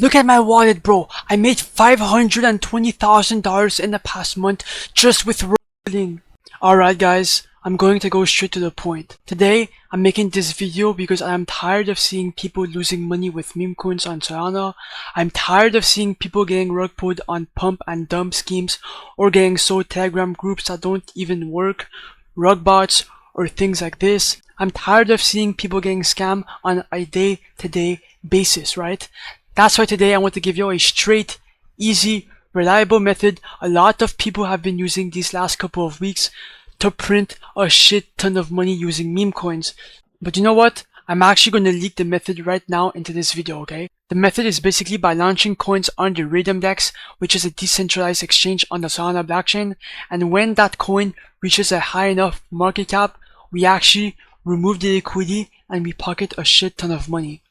Look at my wallet, bro. I made $520,000 in the past month just with rolling. Alright guys, I'm going to go straight to the point. Today, I'm making this video because I'm tired of seeing people losing money with meme coins on Solana. I'm tired of seeing people getting rug pulled on pump and dump schemes or getting sold Telegram groups that don't even work, rug bots, or things like this. I'm tired of seeing people getting scammed on a day-to-day basis, right? That's why today I want to give you a straight, easy, reliable method a lot of people have been using these last couple of weeks to print a shit ton of money using meme coins. But you know what? I'm actually going to leak the method right now into this video, okay? The method is basically by launching coins on the Raydium DEX, which is a decentralized exchange on the Solana blockchain, and when that coin reaches a high enough market cap, we actually remove the liquidity and we pocket a shit ton of money.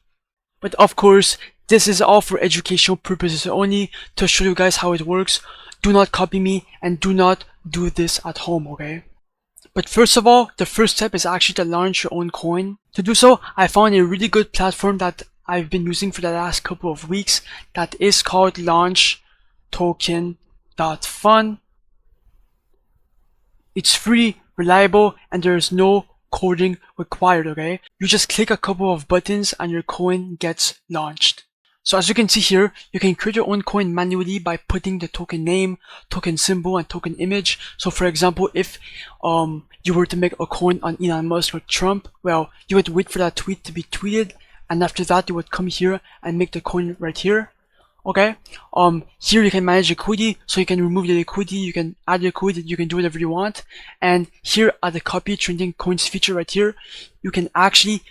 But of course, this is all for educational purposes only, to show you guys how it works. Do not copy me and do not do this at home, okay? But first of all, the first step is actually to launch your own coin. To do so, I found a really good platform that I've been using for the last couple of weeks that is called Launch Token.Fun. It's free, reliable, and there's no coding required, okay? You just click a couple of buttons and your coin gets launched. So as you can see here, you can create your own coin manually by putting the token name, token symbol, and token image. So for example, if you were to make a coin on Elon Musk or Trump, well, you would wait for that tweet to be tweeted, and after that you would come here and make the coin right here. Okay, here you can manage liquidity, so you can remove the liquidity, you can add liquidity, you can do whatever you want. And here at the copy trending coins feature right here, you can actually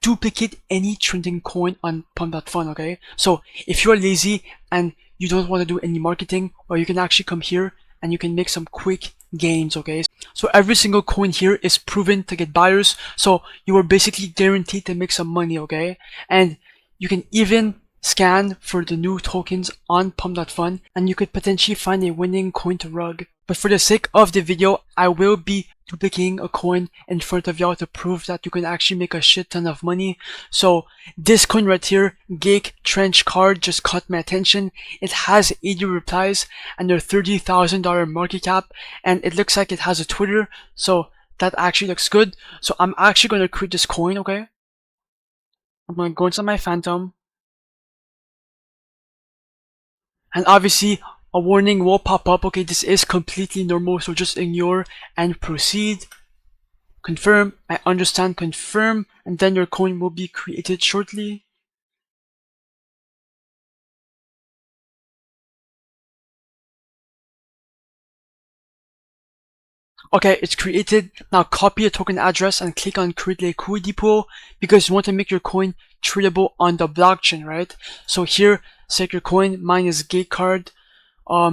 duplicate any trending coin on Pump.Fun, okay? So if you're lazy and you don't want to do any marketing, or you can actually come here and you can make some quick gains, okay? So every single coin here is proven to get buyers, so you are basically guaranteed to make some money, okay? And you can even scan for the new tokens on Pump.Fun, and you could potentially find a winning coin to rug. But for the sake of the video, I will be duplicating a coin in front of y'all to prove that you can actually make a shit ton of money. So this coin right here, Geek Trench Card, just caught my attention. It has 80 replies and a $30,000 market cap, and it looks like it has a Twitter, so that actually looks good. So I'm actually going to create this coin, okay? I'm going to go into my Phantom, and obviously a warning will pop up. Okay, this is completely normal, so just ignore and proceed. Confirm, I understand, confirm, and then your coin will be created shortly. Okay, it's created. Now copy a token address and click on create liquidity pool, because you want to make your coin tradable on the blockchain, right? So here, select your coin. Mine is Gate Card.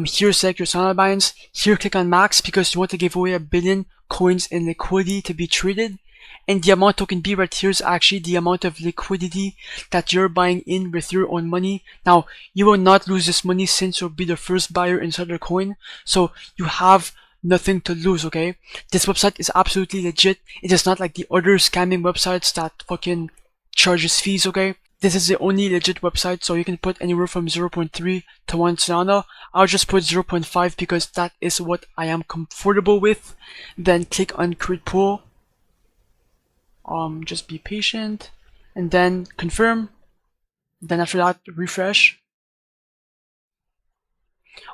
Here select your Solana balance. Here click on max, because you want to give away 1 billion coins in liquidity to be traded. And the amount token B right here is actually the amount of liquidity that you're buying in with your own money. Now, you will not lose this money since you'll be the first buyer inside your coin. So you have nothing to lose, okay? This website is absolutely legit. It is not like the other scamming websites that fucking charges fees, okay? This is the only legit website, so you can put anywhere from 0.3 to 1 Solana. I'll just put 0.5 because that is what I am comfortable with. Then click on create pool. Just be patient, and then confirm. Then after that, refresh.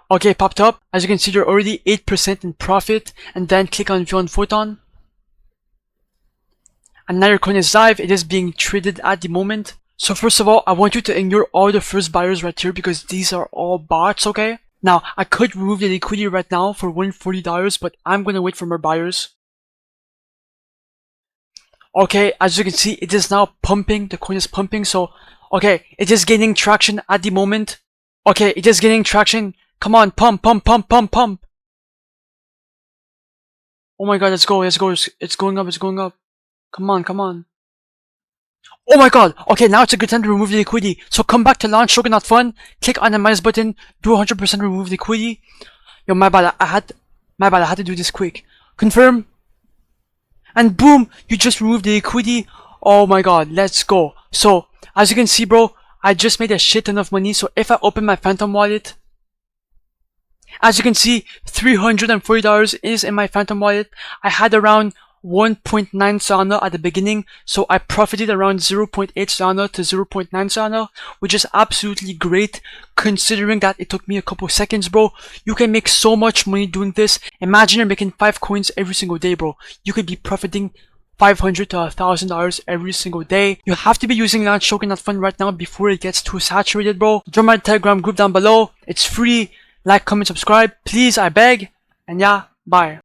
Okay, popped up. As you can see, you're already 8% in profit, and then click on view on Photon. And now your coin is live. It is being traded at the moment. So first of all, I want you to ignore all the first buyers right here, because these are all bots, okay? Now, I could remove the liquidity right now for $140, but I'm going to wait for more buyers. Okay, as you can see, it is now pumping. The coin is pumping, so, okay, it is gaining traction at the moment. Okay, it is gaining traction. Come on, pump, pump, pump, pump, pump. Oh my god, let's go, let's go. It's going up, it's going up. Come on, come on. Oh my god! Okay, now it's a good time to remove the liquidity. So come back to Launch Token.Fun, click on the minus button, do 100% remove liquidity. Yo, my bad, I had to do this quick. Confirm. And boom, you just removed the liquidity. Oh my god, let's go. So, as you can see, bro, I just made a shit ton of money. So if I open my Phantom wallet, as you can see, $340 is in my Phantom wallet. I had around 1.9 Solana at the beginning, so I profited around 0.8 Solana to 0.9 Solana, which is absolutely great considering that it took me a couple seconds, bro. You can make so much money doing this. Imagine you're making 5 coins every single day, bro. You could be profiting $500 to $1,000 every single day. You have to be using launch token.fun right now before it gets too saturated, bro. Join my Telegram group down below. It's free. Like, comment, subscribe. Please, I beg. And yeah, bye.